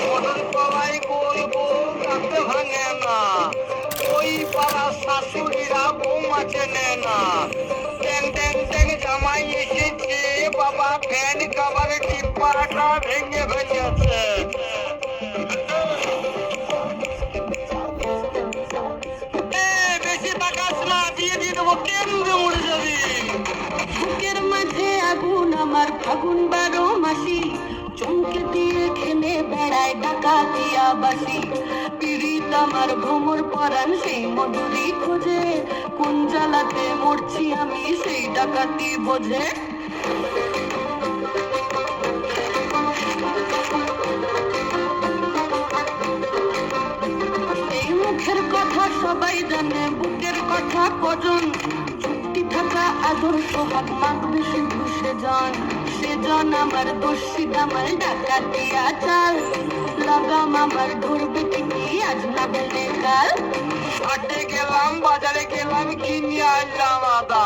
মটর কলাই গোল গোল কাঁদতে ভাঙে না, ওই পাড়ার শাশুড়িরা বৌমা চেনে না। ট্যাং ট্যাং ট্যাং জামাই এসেছে, বাবা ফ্যান কাভার টিপাটা ভেঙে ফেলেছে। বেশি তাকাস না, দিয়ে দিয়ে দেবো, কেন্দ্রে মরে যাবি। বুকের মাঝে আগুন আমার ফাগুন 12 মাসি, চমকে দিয়ে খেলে বেড়ায় ডাকা দিয়া বাসি। পীড়িত আমার ভ্রমর পরাণ সেই মধুরি খোঁজে, কোন জ্বালাতে মরছি আমি সেই ডাকাতি বোঝে। এই মুখের কথা সবাই জানে, বুকের কথা কজন, চুক্তি থাকা আদর সোহাগ মাগবে সে ঘুষে জন। সেজন আমার দস্যি দামাল ডাকাতি আচাল, লাগাম আমার ধরবে ঠিকই আজ না গেলে কাল। হাটে গেলাম, বাজারে গেলাম, কিনে আনলাম আদা,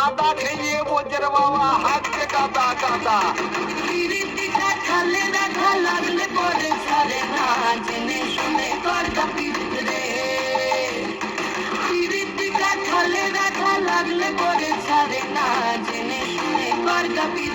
আদা খেয়ে বোঝের বাবা হাতে কাদা কাদা। পিরিতিটা খালে রাখা লাগলে পরে ছাড়ে না, জেনে শুনে করটা পিরিত রে। পিরিতিটা খালে রাখা লাগলে পরে ছাড়ে না, জেনে শুনে করটা পিরিত।